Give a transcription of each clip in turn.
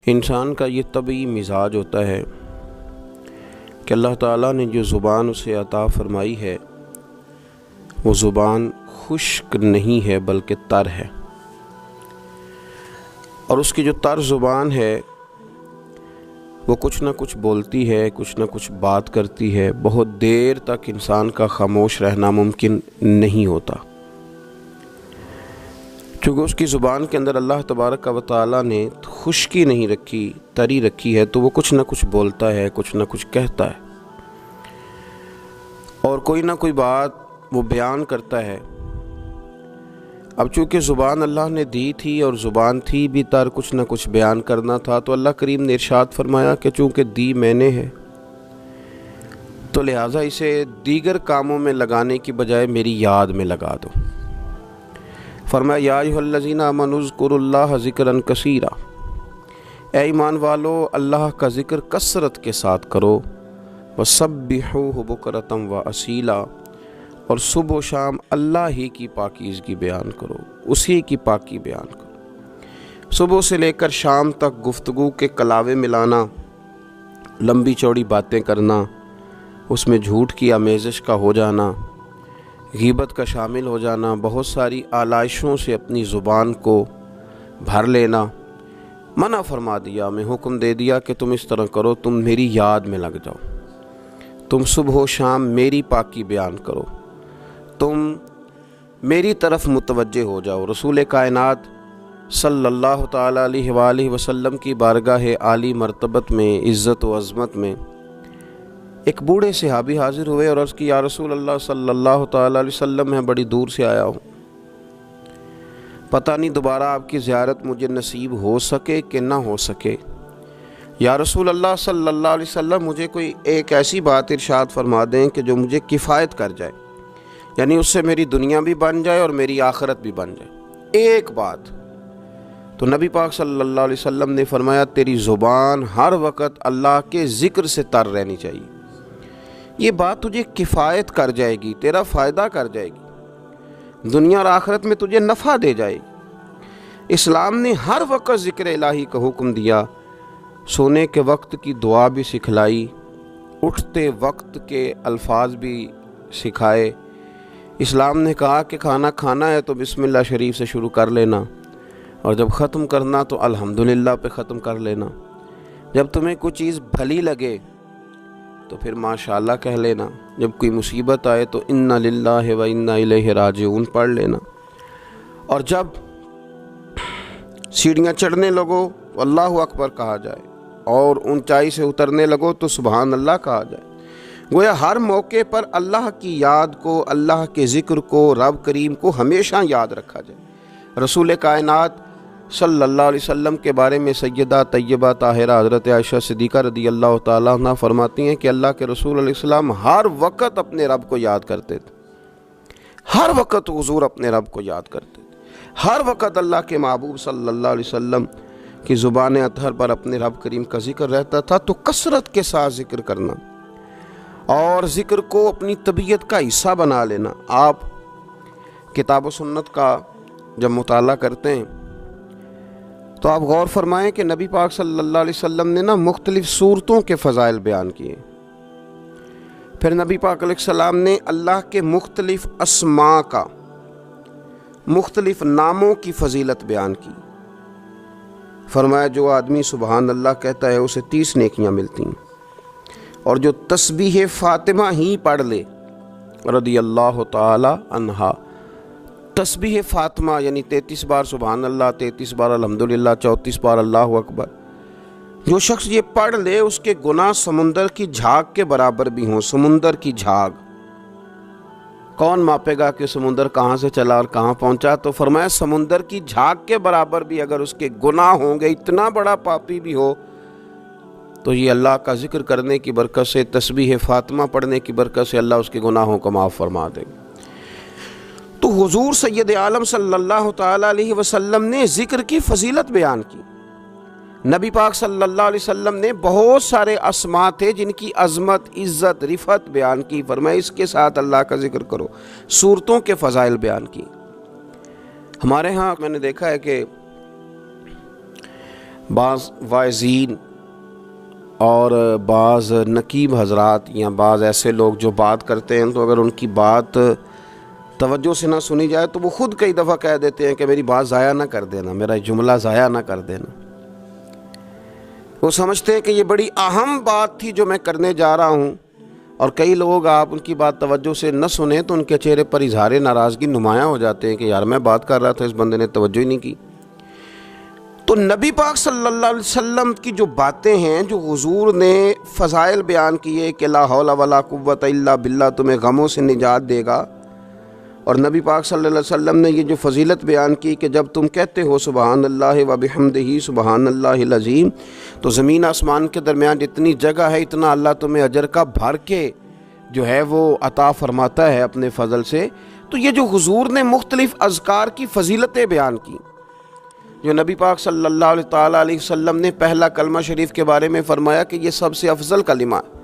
انسان کا یہ طبعی مزاج ہوتا ہے کہ اللہ تعالیٰ نے جو زبان اسے عطا فرمائی ہے وہ زبان خشک نہیں ہے بلکہ تر ہے، اور اس کی جو تر زبان ہے وہ کچھ نہ کچھ بولتی ہے، کچھ نہ کچھ بات کرتی ہے، بہت دیر تک انسان کا خاموش رہنا ممکن نہیں ہوتا، چونکہ اس کی زبان کے اندر اللہ تبارک و تعالیٰ نے خشکی نہیں رکھی، تری رکھی ہے، تو وہ کچھ نہ کچھ بولتا ہے، کچھ نہ کچھ کہتا ہے، اور کوئی نہ کوئی بات وہ بیان کرتا ہے۔ اب چونکہ زبان اللہ نے دی تھی اور زبان تھی بھی تر، کچھ نہ کچھ بیان کرنا تھا، تو اللہ کریم نے ارشاد فرمایا کہ چونکہ دی میں نے ہے تو لہٰذا اسے دیگر کاموں میں لگانے کی بجائے میری یاد میں لگا دو۔ فرمایا یا ایھا الذین آمنوا اذکروا اللہ ذکرا کثیرا، اے ایمان والو اللہ کا ذکر کثرت کے ساتھ کرو، وسبحوہ بکرۃ واصیلا، اور صبح و شام اللہ ہی کی پاکیزگی بیان کرو، اسی کی پاکی بیان کرو۔ صبح سے لے کر شام تک گفتگو کے کلاوے ملانا، لمبی چوڑی باتیں کرنا، اس میں جھوٹ کی آمیزش کا ہو جانا، غیبت کا شامل ہو جانا، بہت ساری آلائشوں سے اپنی زبان کو بھر لینا، منع فرما دیا، میں حکم دے دیا کہ تم اس طرح کرو، تم میری یاد میں لگ جاؤ، تم صبح و شام میری پاکی بیان کرو، تم میری طرف متوجہ ہو جاؤ۔ رسول کائنات صلی اللہ تعالیٰ علیہ وآلہ وسلم کی بارگاہ عالی مرتبت میں، عزت و عظمت میں ایک بوڑھے صحابی حاضر ہوئے اور عرض کی یا رسول اللہ صلی اللہ تعالیٰ علیہ وسلم، میں بڑی دور سے آیا ہوں، پتہ نہیں دوبارہ آپ کی زیارت مجھے نصیب ہو سکے کہ نہ ہو سکے۔ یا رسول اللہ صلی اللہ علیہ وسلم، مجھے کوئی ایک ایسی بات ارشاد فرما دیں کہ جو مجھے کفایت کر جائے، یعنی اس سے میری دنیا بھی بن جائے اور میری آخرت بھی بن جائے، ایک بات۔ تو نبی پاک صلی اللہ علیہ وسلم نے فرمایا تیری زبان ہر وقت اللہ کے ذکر سے تر رہنی چاہیے، یہ بات تجھے کفایت کر جائے گی، تیرا فائدہ کر جائے گی، دنیا اور آخرت میں تجھے نفع دے جائے گی۔ اسلام نے ہر وقت ذکر الہی کا حکم دیا، سونے کے وقت کی دعا بھی سکھلائی، اٹھتے وقت کے الفاظ بھی سکھائے۔ اسلام نے کہا کہ کھانا کھانا ہے تو بسم اللہ شریف سے شروع کر لینا، اور جب ختم کرنا تو الحمدللہ پہ ختم کر لینا، جب تمہیں کوئی چیز بھلی لگے تو پھر ماشاءاللہ کہہ لینا، جب کوئی مصیبت آئے تو انا للہ و انا الیہ راجعون پڑھ لینا، اور جب سیڑھیاں چڑھنے لگو تو اللہ اکبر کہا جائے، اور اونچائی سے اترنے لگو تو سبحان اللہ کہا جائے۔ گویا ہر موقع پر اللہ کی یاد کو، اللہ کے ذکر کو، رب کریم کو ہمیشہ یاد رکھا جائے۔ رسول کائنات صلی اللہ علیہ وسلم کے بارے میں سیدہ طیبہ طاہرہ حضرت عائشہ صدیقہ رضی اللہ تعالیٰ عنہ فرماتی ہیں کہ اللہ کے رسول علیہ السلام ہر وقت اپنے رب کو یاد کرتے تھے، ہر وقت حضور اپنے رب کو یاد کرتے تھے، ہر وقت اللہ کے محبوب صلی اللہ علیہ وسلم کی زبان اطہر پر اپنے رب کریم کا ذکر رہتا تھا۔ تو کثرت کے ساتھ ذکر کرنا اور ذکر کو اپنی طبیعت کا حصہ بنا لینا۔ آپ کتاب و سنت کا جب مطالعہ کرتے ہیں تو آپ غور فرمائیں کہ نبی پاک صلی اللہ علیہ وسلم نے مختلف صورتوں کے فضائل بیان کیے، پھر نبی پاک علیہ السلام نے اللہ کے مختلف اسماء کا، مختلف ناموں کی فضیلت بیان کی۔ فرمایا جو آدمی سبحان اللہ کہتا ہے اسے 30 نیکیاں ملتی ہیں، اور جو تسبیح فاطمہ ہی پڑھ لے رضی اللہ تعالی عنہا، تسبیح فاطمہ یعنی 33 بار سبحان اللہ، 33 بار الحمدللہ، 34 بار اللہ اکبر، جو شخص یہ پڑھ لے اس کے گناہ سمندر کی جھاگ کے برابر بھی ہوں۔ سمندر کی جھاگ کون ماپے گا کہ سمندر کہاں سے چلا اور کہاں پہنچا؟ تو فرمایا سمندر کی جھاگ کے برابر بھی اگر اس کے گناہ ہوں گے، اتنا بڑا پاپی بھی ہو، تو یہ اللہ کا ذکر کرنے کی برکت سے، تسبیح فاطمہ پڑھنے کی برکت سے اللہ اس کے گناہوں کو معاف فرما دے گا۔ تو حضور سید عالم صلی اللہ تعالیٰ علیہ وسلم نے ذکر کی فضیلت بیان کی۔ نبی پاک صلی اللہ علیہ وسلم نے بہت سارے اسماء تھے جن کی عظمت، عزت، رفعت بیان کی، فرمایا اس کے ساتھ اللہ کا ذکر کرو۔ صورتوں کے فضائل بیان کی۔ ہمارے ہاں میں نے دیکھا ہے کہ بعض واعظین اور بعض نقیب حضرات یا بعض ایسے لوگ جو بات کرتے ہیں تو اگر ان کی بات توجہ سے نہ سنی جائے تو وہ خود کئی دفعہ کہہ دیتے ہیں کہ میری بات ضائع نہ کر دینا، میرا جملہ ضائع نہ کر دینا۔ وہ سمجھتے ہیں کہ یہ بڑی اہم بات تھی جو میں کرنے جا رہا ہوں، اور کئی لوگ آپ ان کی بات توجہ سے نہ سنیں تو ان کے چہرے پر اظہار ناراضگی نمایاں ہو جاتے ہیں کہ یار میں بات کر رہا تھا، اس بندے نے توجہ ہی نہیں کی۔ تو نبی پاک صلی اللہ علیہ وسلم کی جو باتیں ہیں، جو حضور نے فضائل بیان کیے کہ لا حول ولا قوت الا باللہ تمہیں غموں سے نجات دے گا، اور نبی پاک صلی اللہ علیہ وسلم نے یہ جو فضیلت بیان کی کہ جب تم کہتے ہو سبحان اللہ و بحمدہ سبحان اللہ العظیم تو زمین آسمان کے درمیان جتنی جگہ ہے اتنا اللہ تمہیں اجر کا بھر کے جو ہے وہ عطا فرماتا ہے اپنے فضل سے۔ تو یہ جو حضور نے مختلف اذکار کی فضیلتیں بیان کی، جو نبی پاک صلی اللہ تعالیٰ علیہ وسلم نے پہلا کلمہ شریف کے بارے میں فرمایا کہ یہ سب سے افضل کلمہ ہے،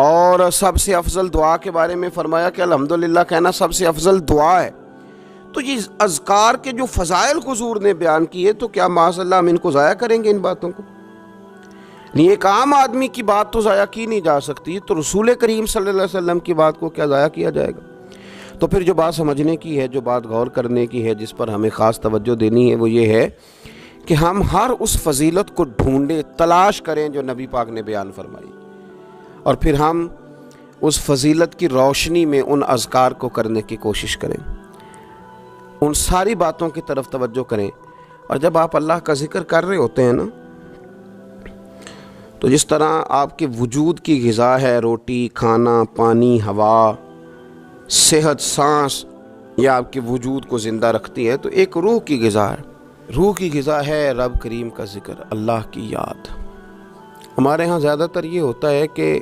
اور سب سے افضل دعا کے بارے میں فرمایا کہ الحمدللہ کہنا سب سے افضل دعا ہے، تو یہ اذکار کے جو فضائل حضور نے بیان کیے تو کیا معاذ اللہ ہم ان کو ضائع کریں گے؟ ان باتوں کو نہیں، ایک عام آدمی کی بات تو ضائع کی نہیں جا سکتی، تو رسول کریم صلی اللہ علیہ وسلم کی بات کو کیا ضائع کیا جائے گا؟ تو پھر جو بات سمجھنے کی ہے، جو بات غور کرنے کی ہے، جس پر ہمیں خاص توجہ دینی ہے، وہ یہ ہے کہ ہم ہر اس فضیلت کو ڈھونڈیں، تلاش کریں جو نبی پاک نے بیان فرمائی، اور پھر ہم اس فضیلت کی روشنی میں ان اذکار کو کرنے کی کوشش کریں، ان ساری باتوں کی طرف توجہ کریں۔ اور جب آپ اللہ کا ذکر کر رہے ہوتے ہیں نا، تو جس طرح آپ کے وجود کی غذا ہے، روٹی، کھانا، پانی، ہوا، صحت، سانس، یہ آپ کے وجود کو زندہ رکھتی ہے، تو ایک روح کی غذا ہے، روح کی غذا ہے رب کریم کا ذکر، اللہ کی یاد۔ ہمارے ہاں زیادہ تر یہ ہوتا ہے کہ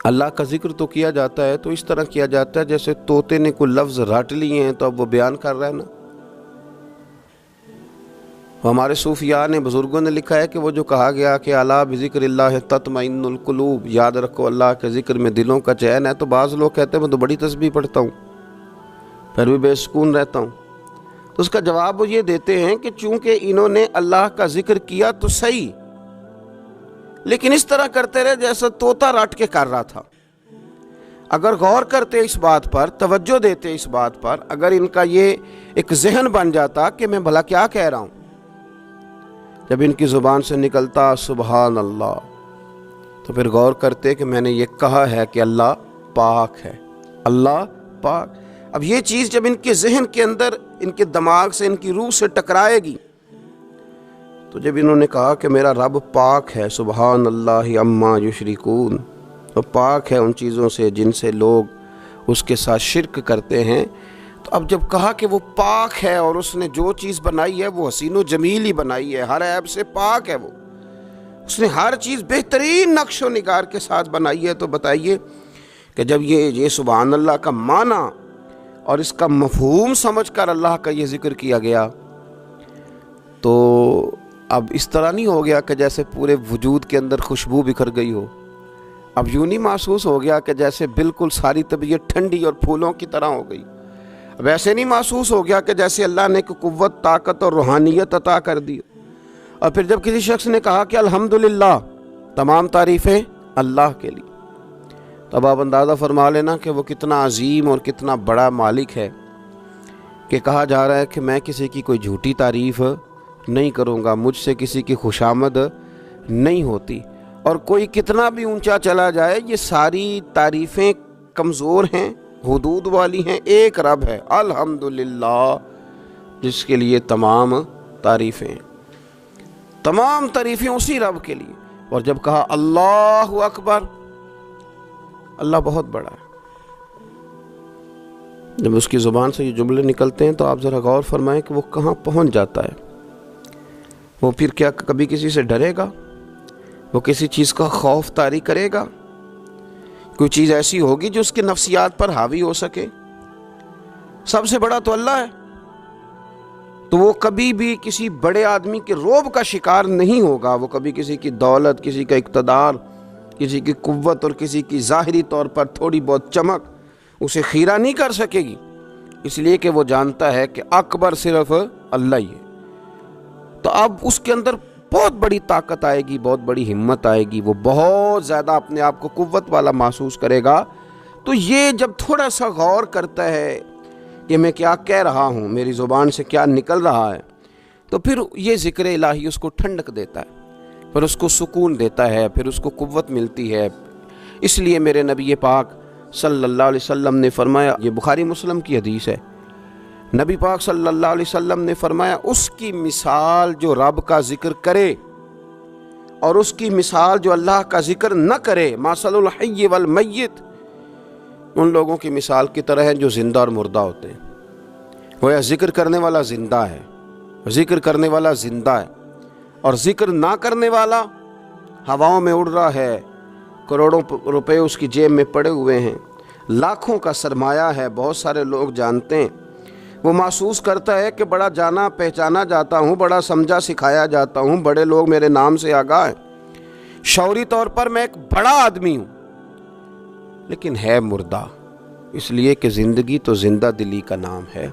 اللہ کا ذکر تو کیا جاتا ہے تو اس طرح کیا جاتا ہے جیسے طوطے نے کوئی لفظ رٹ لیے ہیں تو اب وہ بیان کر رہا ہے نا۔ ہمارے صوفیاء نے، بزرگوں نے لکھا ہے کہ وہ جو کہا گیا کہ الا بذکر اللہ تطمئن القلوب، یاد رکھو اللہ کے ذکر میں دلوں کا چین ہے، تو بعض لوگ کہتے ہیں میں تو بڑی تسبیح پڑھتا ہوں پھر بھی بے سکون رہتا ہوں، تو اس کا جواب وہ یہ دیتے ہیں کہ چونکہ انہوں نے اللہ کا ذکر کیا تو صحیح، لیکن اس طرح کرتے رہے جیسا طوطا رٹ کے کر رہا تھا۔ اگر غور کرتے اس بات پر، توجہ دیتے اس بات پر، اگر ان کا یہ ایک ذہن بن جاتا کہ میں بھلا کیا کہہ رہا ہوں، جب ان کی زبان سے نکلتا سبحان اللہ، تو پھر غور کرتے کہ میں نے یہ کہا ہے کہ اللہ پاک ہے، اللہ پاک۔ اب یہ چیز جب ان کے ذہن کے اندر، ان کے دماغ سے، ان کی روح سے ٹکرائے گی، تو جب انہوں نے کہا کہ میرا رب پاک ہے، سبحان اللہ عما یشرکون، وہ پاک ہے ان چیزوں سے جن سے لوگ اس کے ساتھ شرک کرتے ہیں، تو اب جب کہا کہ وہ پاک ہے اور اس نے جو چیز بنائی ہے وہ حسین و جمیل ہی بنائی ہے، ہر عیب سے پاک ہے، وہ اس نے ہر چیز بہترین نقش و نگار کے ساتھ بنائی ہے، تو بتائیے کہ جب یہ سبحان اللہ کا معنی اور اس کا مفہوم سمجھ کر اللہ کا یہ ذکر کیا گیا، تو اب اس طرح نہیں ہو گیا کہ جیسے پورے وجود کے اندر خوشبو بکھر گئی ہو، اب یوں نہیں محسوس ہو گیا کہ جیسے بالکل ساری طبیعت ٹھنڈی اور پھولوں کی طرح ہو گئی، اب ایسے نہیں محسوس ہو گیا کہ جیسے اللہ نے قوت، طاقت اور روحانیت عطا کر دی۔ اور پھر جب کسی شخص نے کہا کہ الحمدللہ، تمام تعریفیں اللہ کے لیے، تب آپ اندازہ فرما لینا کہ وہ کتنا عظیم اور کتنا بڑا مالک ہے، کہ کہا جا رہا ہے کہ میں کسی کی کوئی جھوٹی تعریف نہیں کروں گا، مجھ سے کسی کی خوشامد نہیں ہوتی، اور کوئی کتنا بھی اونچا چلا جائے یہ ساری تعریفیں کمزور ہیں، حدود والی ہیں، ایک رب ہے الحمدللہ جس کے لیے تمام تعریفیں، تمام تعریفیں اسی رب کے لیے۔ اور جب کہا اللہ اکبر، اللہ بہت بڑا ہے، جب اس کی زبان سے یہ جملے نکلتے ہیں تو آپ ذرا غور فرمائیں کہ وہ کہاں پہنچ جاتا ہے۔ وہ پھر کیا کبھی کسی سے ڈرے گا؟ وہ کسی چیز کا خوف طاری کرے گا؟ کوئی چیز ایسی ہوگی جو اس کے نفسیات پر حاوی ہو سکے؟ سب سے بڑا تو اللہ ہے، تو وہ کبھی بھی کسی بڑے آدمی کے رعب کا شکار نہیں ہوگا، وہ کبھی کسی کی دولت، کسی کا اقتدار، کسی کی قوت اور کسی کی ظاہری طور پر تھوڑی بہت چمک اسے خیرہ نہیں کر سکے گی، اس لیے کہ وہ جانتا ہے کہ اکبر صرف اللہ ہی ہے۔ تو اب اس کے اندر بہت بڑی طاقت آئے گی، بہت بڑی ہمت آئے گی، وہ بہت زیادہ اپنے آپ کو قوت والا محسوس کرے گا۔ تو یہ جب تھوڑا سا غور کرتا ہے کہ میں کیا کہہ رہا ہوں، میری زبان سے کیا نکل رہا ہے، تو پھر یہ ذکر الہی اس کو ٹھنڈک دیتا ہے، پھر اس کو سکون دیتا ہے، پھر اس کو قوت ملتی ہے۔ اس لیے میرے نبی پاک صلی اللہ علیہ وسلم نے فرمایا، یہ بخاری مسلم کی حدیث ہے، نبی پاک صلی اللہ علیہ وسلم نے فرمایا، اس کی مثال جو رب کا ذکر کرے اور اس کی مثال جو اللہ کا ذکر نہ کرے، مثل الحی والمیت، ان لوگوں کی مثال کی طرح ہے جو زندہ اور مردہ ہوتے ہیں۔ وہ ذکر کرنے والا زندہ ہے، ذکر کرنے والا زندہ ہے، اور ذکر نہ کرنے والا ہواؤں میں اڑ رہا ہے، کروڑوں روپے اس کی جیب میں پڑے ہوئے ہیں، لاکھوں کا سرمایہ ہے، بہت سارے لوگ جانتے ہیں، وہ محسوس کرتا ہے کہ بڑا جانا پہچانا جاتا ہوں، بڑا سمجھا سکھایا جاتا ہوں، بڑے لوگ میرے نام سے آگاہ ہیں، شعوری طور پر میں ایک بڑا آدمی ہوں، لیکن ہے مردہ، اس لیے کہ زندگی تو زندہ دلی کا نام ہے۔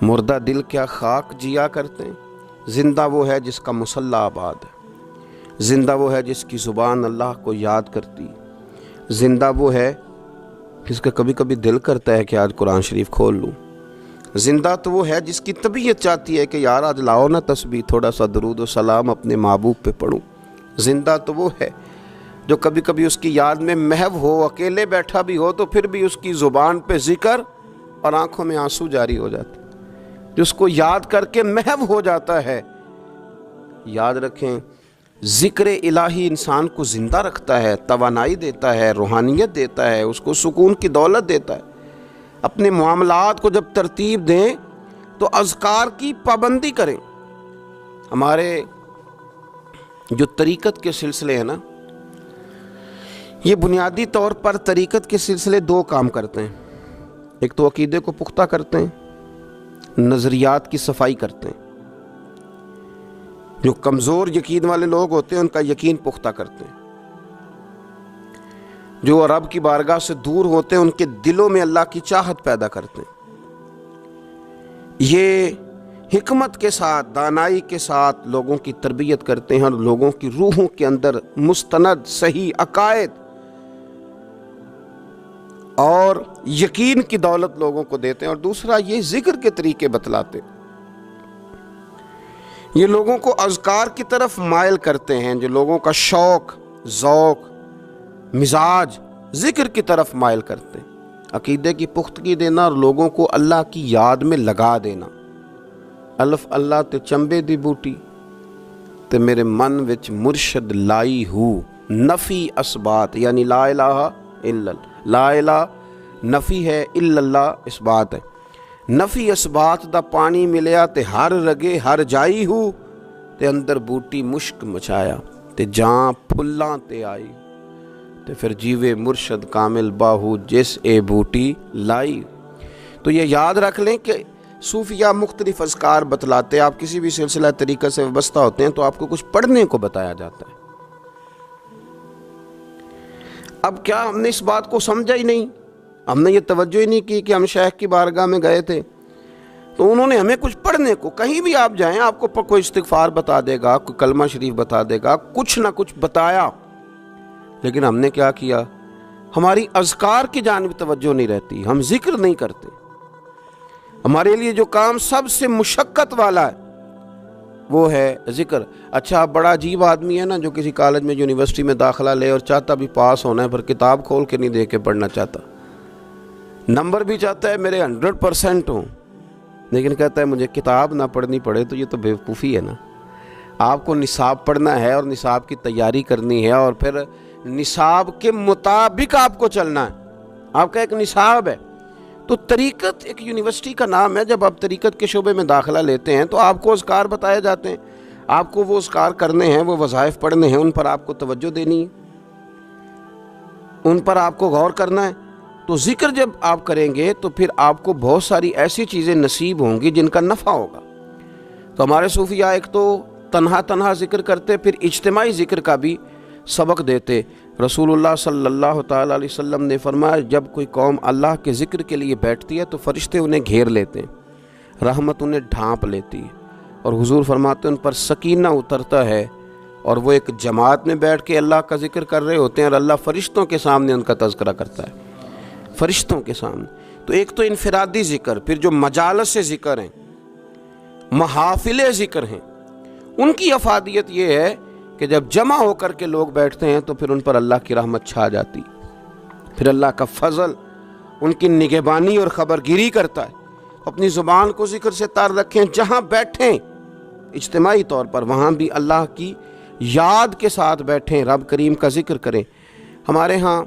مردہ دل کیا خاک جیا کرتے ہیں، زندہ وہ ہے جس کا مصلی آباد ہے، زندہ وہ ہے جس کی زبان اللہ کو یاد کرتی، زندہ وہ ہے جس کا کبھی کبھی دل کرتا ہے کہ آج قرآن شریف کھول لوں، زندہ تو وہ ہے جس کی طبیعت چاہتی ہے کہ یار آج لاؤ نا تسبیح، تھوڑا سا درود و سلام اپنے محبوب پہ پڑھوں، زندہ تو وہ ہے جو کبھی کبھی اس کی یاد میں محو ہو، اکیلے بیٹھا بھی ہو تو پھر بھی اس کی زبان پہ ذکر اور آنکھوں میں آنسو جاری ہو جاتے، جس کو یاد کر کے محو ہو جاتا ہے۔ یاد رکھیں، ذکر الہی انسان کو زندہ رکھتا ہے، توانائی دیتا ہے، روحانیت دیتا ہے، اس کو سکون کی دولت دیتا ہے۔ اپنے معاملات کو جب ترتیب دیں تو اذکار کی پابندی کریں۔ ہمارے جو طریقت کے سلسلے ہیں نا، یہ بنیادی طور پر طریقت کے سلسلے دو کام کرتے ہیں، ایک تو عقیدے کو پختہ کرتے ہیں، نظریات کی صفائی کرتے ہیں۔ جو کمزور یقین والے لوگ ہوتے ہیں ان کا یقین پختہ کرتے ہیں، جو رب کی بارگاہ سے دور ہوتے ہیں ان کے دلوں میں اللہ کی چاہت پیدا کرتے ہیں۔ یہ حکمت کے ساتھ، دانائی کے ساتھ لوگوں کی تربیت کرتے ہیں اور لوگوں کی روحوں کے اندر مستند صحیح عقائد اور یقین کی دولت لوگوں کو دیتے ہیں۔ اور دوسرا یہ ذکر کے طریقے بتلاتے ہیں، یہ لوگوں کو اذکار کی طرف مائل کرتے ہیں، جو لوگوں کا شوق، ذوق، مزاج ذکر کی طرف مائل کرتے ہیں۔ عقیدے کی پختگی دینا اور لوگوں کو اللہ کی یاد میں لگا دینا۔ الف اللہ تے چنبے دی بوٹی تے میرے من وچ مرشد لائی ہو، نفی اسبات، یعنی لا الہ الا اللہ، لا الہ نفی ہے، الا اللہ اس بات ہے، نفی اسبات دا پانی ملیا تے ہر رگے ہر جائی ہو، تے اندر بوٹی مشک مچایا تے جاں پھلاں تے آئی، تے پھر جیوے مرشد کامل باہو جس اے بوٹی لائی۔ تو یہ یاد رکھ لیں کہ صوفیہ مختلف اذکار بتلاتے، آپ کسی بھی سلسلہ طریقہ سے وابستہ ہوتے ہیں تو آپ کو کچھ پڑھنے کو بتایا جاتا ہے۔ اب کیا ہم نے اس بات کو سمجھا ہی نہیں، ہم نے یہ توجہ ہی نہیں کی کہ ہم شیخ کی بارگاہ میں گئے تھے تو انہوں نے ہمیں کچھ پڑھنے کو، کہیں بھی آپ جائیں آپ کو کوئی استغفار بتا دے گا، کوئی کلمہ شریف بتا دے گا، کچھ نہ کچھ بتایا، لیکن ہم نے کیا کیا؟ ہماری اذکار کی جانب توجہ نہیں رہتی، ہم ذکر نہیں کرتے۔ ہمارے لیے جو کام سب سے مشقت والا ہے وہ ہے ذکر۔ اچھا، بڑا عجیب آدمی ہے نا جو کسی کالج میں یونیورسٹی میں داخلہ لے اور چاہتا بھی پاس ہونا ہے، پر کتاب کھول کے نہیں دیکھ کے پڑھنا چاہتا، نمبر بھی چاہتا ہے میرے 100% ہوں، لیکن کہتا ہے مجھے کتاب نہ پڑھنی پڑے، تو یہ تو بیوقوفی ہے نا۔ آپ کو نصاب پڑھنا ہے اور نصاب کی تیاری کرنی ہے اور پھر نصاب کے مطابق آپ کو چلنا ہے، آپ کا ایک نصاب ہے۔ تو طریقت ایک یونیورسٹی کا نام ہے، جب آپ طریقت کے شعبے میں داخلہ لیتے ہیں تو آپ کو اذکار بتائے جاتے ہیں، آپ کو وہ اذکار کرنے ہیں، وہ وظائف پڑھنے ہیں، ان پر آپ کو توجہ دینی ہے، ان پر آپ کو غور کرنا ہے۔ تو ذکر جب آپ کریں گے تو پھر آپ کو بہت ساری ایسی چیزیں نصیب ہوں گی جن کا نفع ہوگا۔ تو ہمارے صوفیاء ایک تو تنہا ذکر کرتے، پھر اجتماعی ذکر کا بھی سبق دیتے۔ رسول اللہ صلی اللہ تعالیٰ علیہ وسلم نے فرمایا، جب کوئی قوم اللہ کے ذکر کے لیے بیٹھتی ہے تو فرشتے انہیں گھیر لیتے ہیں، رحمت انہیں ڈھانپ لیتی ہے، اور حضور فرماتے ہیں ان پر سکینہ اترتا ہے اور وہ ایک جماعت میں بیٹھ کے اللہ کا ذکر کر رہے ہوتے ہیں اور اللہ فرشتوں کے سامنے ان کا تذکرہ کرتا ہے، فرشتوں کے سامنے۔ تو ایک تو انفرادی ذکر، پھر جو مجالس سے ذکر ہیں، محافل ذکر ہیں، ان کی افادیت یہ ہے کہ جب جمع ہو کر کے لوگ بیٹھتے ہیں تو پھر ان پر اللہ کی رحمت چھا جاتی، پھر اللہ کا فضل ان کی نگہبانی اور خبرگیری کرتا ہے۔ اپنی زبان کو ذکر سے تار رکھیں، جہاں بیٹھیں اجتماعی طور پر وہاں بھی اللہ کی یاد کے ساتھ بیٹھیں، رب کریم کا ذکر کریں۔ ہمارے ہاں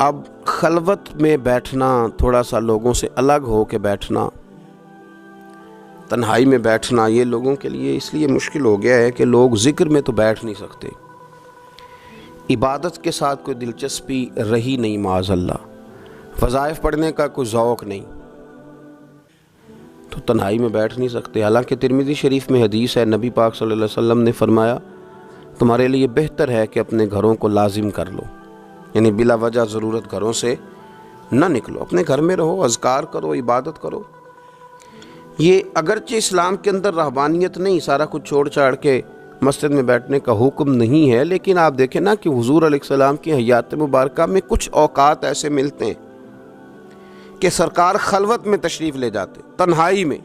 اب خلوت میں بیٹھنا، تھوڑا سا لوگوں سے الگ ہو کے بیٹھنا، تنہائی میں بیٹھنا، یہ لوگوں کے لیے اس لیے مشکل ہو گیا ہے کہ لوگ ذکر میں تو بیٹھ نہیں سکتے، عبادت کے ساتھ کوئی دلچسپی رہی نہیں، معاذ اللہ، وظائف پڑھنے کا کوئی ذوق نہیں، تو تنہائی میں بیٹھ نہیں سکتے۔ حالانکہ ترمذی شریف میں حدیث ہے، نبی پاک صلی اللہ علیہ وسلم نے فرمایا تمہارے لیے بہتر ہے کہ اپنے گھروں کو لازم کر لو، یعنی بلا وجہ ضرورت گھروں سے نہ نکلو، اپنے گھر میں رہو، اذکار کرو، عبادت کرو۔ یہ اگرچہ اسلام کے اندر رہبانیت نہیں، سارا کچھ چھوڑ چھاڑ کے مسجد میں بیٹھنے کا حکم نہیں ہے، لیکن آپ دیکھیں نا کہ حضور علیہ السلام کی حیات مبارکہ میں کچھ اوقات ایسے ملتے ہیں کہ سرکار خلوت میں تشریف لے جاتے، تنہائی میں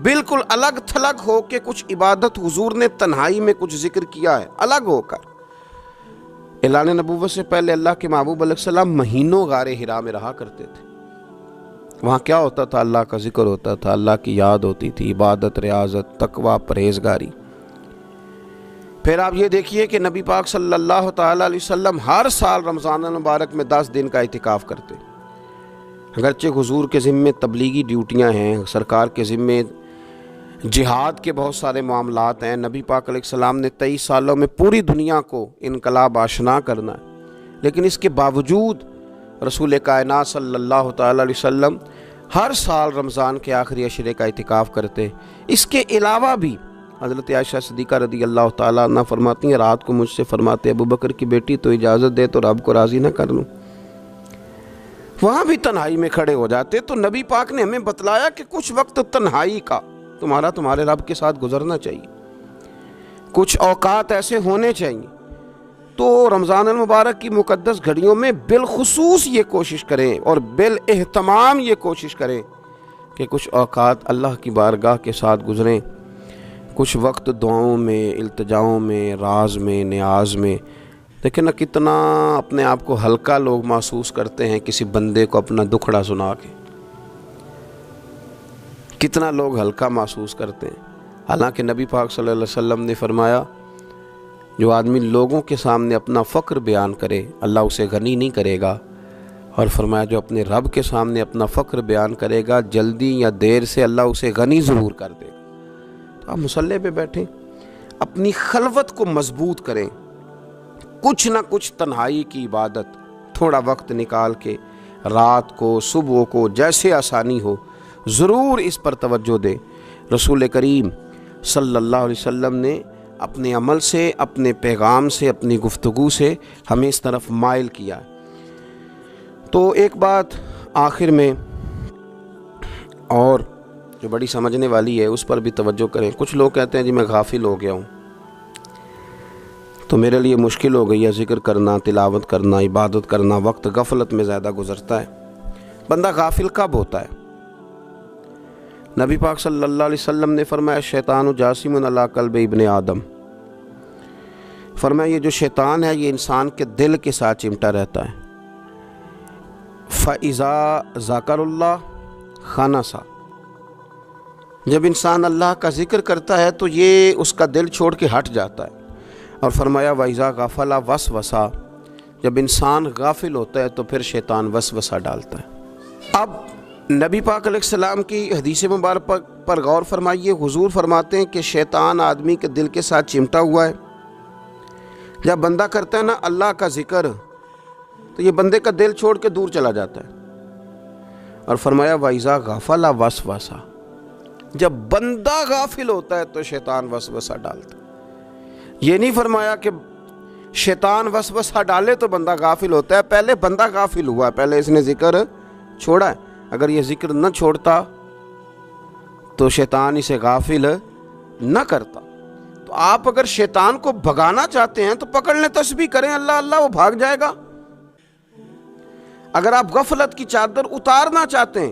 بالکل الگ تھلگ ہو کے کچھ عبادت حضور نے تنہائی میں کچھ ذکر کیا ہے، الگ ہو کر۔ اعلان نبوت سے پہلے اللہ کے محبوب علیہ السلام مہینوں غار حرا میں رہا کرتے تھے، وہاں کیا ہوتا تھا؟ اللہ کا ذکر ہوتا تھا، اللہ کی یاد ہوتی تھی، عبادت، ریاضت، تقوی، پرہیزگاری۔ پھر آپ یہ دیکھیے کہ نبی پاک صلی اللہ تعالیٰ علیہ وسلم ہر سال رمضان المبارک میں 10 دن کا اعتکاف کرتے۔ اگرچہ حضور کے ذمے تبلیغی ڈیوٹیاں ہیں، سرکار کے ذمے جہاد کے بہت سارے معاملات ہیں، نبی پاک علیہ السلام نے 23 سالوں میں پوری دنیا کو انقلاب آشنا کرنا ہے، لیکن اس کے باوجود رسول کائنات صلی اللہ تعالیٰ علیہ وسلم ہر سال رمضان کے آخری عشرے کا اعتکاف کرتے۔ اس کے علاوہ بھی حضرت عائشہ صدیقہ رضی اللہ تعالیٰ عنہ فرماتی ہیں، رات کو مجھ سے فرماتے ابو بکر کی بیٹی تو اجازت دے تو رب کو راضی نہ کر لوں، وہاں بھی تنہائی میں کھڑے ہو جاتے۔ تو نبی پاک نے ہمیں بتلایا کہ کچھ وقت تنہائی کا تمہارے رب کے ساتھ گزرنا چاہیے، کچھ اوقات ایسے ہونے چاہیے۔ تو رمضان المبارک کی مقدس گھڑیوں میں بالخصوص یہ کوشش کریں اور بالاہتمام یہ کوشش کریں کہ کچھ اوقات اللہ کی بارگاہ کے ساتھ گزریں، کچھ وقت دعاؤں میں، التجاؤں میں، راز میں، نیاز میں۔ دیکھیں نا کتنا اپنے آپ کو ہلکا لوگ محسوس کرتے ہیں کسی بندے کو اپنا دکھڑا سنا کے، کتنا لوگ ہلکا محسوس کرتے ہیں۔ حالانکہ نبی پاک صلی اللہ علیہ وسلم نے فرمایا جو آدمی لوگوں کے سامنے اپنا فقر بیان کرے اللہ اسے غنی نہیں کرے گا، اور فرمایا جو اپنے رب کے سامنے اپنا فقر بیان کرے گا جلدی یا دیر سے اللہ اسے غنی ظہور کر دے گا۔ تو آپ مصلی پہ بیٹھیں، اپنی خلوت کو مضبوط کریں، کچھ نہ کچھ تنہائی کی عبادت تھوڑا وقت نکال کے رات کو، صبح کو، جیسے آسانی ہو ضرور اس پر توجہ دیں۔ رسول کریم صلی اللہ علیہ وسلم نے اپنے عمل سے، اپنے پیغام سے، اپنی گفتگو سے ہمیں اس طرف مائل کیا۔ تو ایک بات آخر میں اور جو بڑی سمجھنے والی ہے اس پر بھی توجہ کریں۔ کچھ لوگ کہتے ہیں جی میں غافل ہو گیا ہوں، تو میرے لیے مشکل ہو گئی ہے ذکر کرنا، تلاوت کرنا، عبادت کرنا، وقت غفلت میں زیادہ گزرتا ہے۔ بندہ غافل کب ہوتا ہے؟ نبی پاک صلی اللہ علیہ وسلم نے فرمایا شیطان جاسم علی قلب ابن آدم، فرمایا یہ جو شیطان ہے یہ انسان کے دل کے ساتھ چمٹا رہتا ہے۔ فَإِذَا ذَكَرَ اللَّهَ خَنَسَ، جب انسان اللہ کا ذکر کرتا ہے تو یہ اس کا دل چھوڑ کے ہٹ جاتا ہے۔ اور فرمایا وَإِذَا غَفَلَ وَسْوَسَ، جب انسان غافل ہوتا ہے تو پھر شیطان وسوسہ ڈالتا ہے۔ اب نبی پاک علیہ السلام کی حدیث مبارک پر غور فرمائیے، حضور فرماتے ہیں کہ شیطان آدمی کے دل کے ساتھ چمٹا ہوا ہے۔ جب بندہ کرتا ہے نا اللہ کا ذکر تو یہ بندے کا دل چھوڑ کے دور چلا جاتا ہے۔ اور فرمایا وَإِذَا غَفَلَ وَسْوَسَ، جب بندہ غافل ہوتا ہے تو شیطان وسوسہ ڈالتا ہے۔ یہ نہیں فرمایا کہ شیطان وسوسہ ڈالے تو بندہ غافل ہوتا ہے، پہلے بندہ غافل ہوا ہے، پہلے اس نے ذکر چھوڑا ہے۔ اگر یہ ذکر نہ چھوڑتا تو شیطان اسے غافل نہ کرتا۔ تو آپ اگر شیطان کو بھگانا چاہتے ہیں تو پکڑ لیں، تسبیح کریں اللہ اللہ، وہ بھاگ جائے گا۔ اگر آپ غفلت کی چادر اتارنا چاہتے ہیں،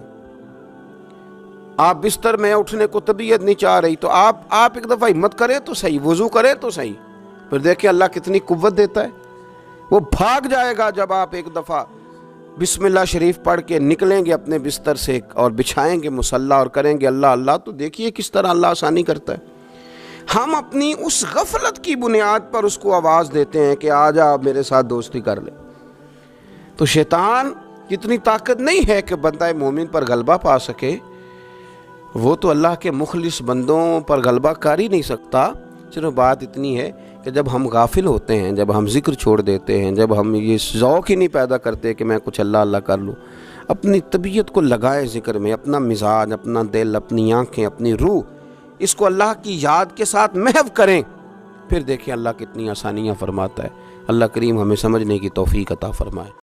آپ بستر میں اٹھنے کو طبیعت نہیں چاہ رہی، تو آپ ایک دفعہ ہمت کریں تو صحیح، وضو کریں تو صحیح، پھر دیکھیں اللہ کتنی قوت دیتا ہے، وہ بھاگ جائے گا۔ جب آپ ایک دفعہ بسم اللہ شریف پڑھ کے نکلیں گے اپنے بستر سے اور بچھائیں گے مصلی اور کریں گے اللہ اللہ، تو دیکھیے کس طرح اللہ آسانی کرتا ہے۔ ہم اپنی اس غفلت کی بنیاد پر اس کو آواز دیتے ہیں کہ آ جا میرے ساتھ دوستی کر لے۔ تو شیطان کی اتنی طاقت نہیں ہے کہ بندہ مومن پر غلبہ پا سکے، وہ تو اللہ کے مخلص بندوں پر غلبہ کر ہی نہیں سکتا۔ صرف بات اتنی ہے کہ جب ہم غافل ہوتے ہیں، جب ہم ذکر چھوڑ دیتے ہیں، جب ہم یہ ذوق ہی نہیں پیدا کرتے کہ میں کچھ اللہ اللہ کر لوں، اپنی طبیعت کو لگائے ذکر میں، اپنا مزاج، اپنا دل، اپنی آنکھیں، اپنی روح، اس کو اللہ کی یاد کے ساتھ محو کریں، پھر دیکھیں اللہ کتنی آسانیاں فرماتا ہے۔ اللہ کریم ہمیں سمجھنے کی توفیق عطا فرمائے۔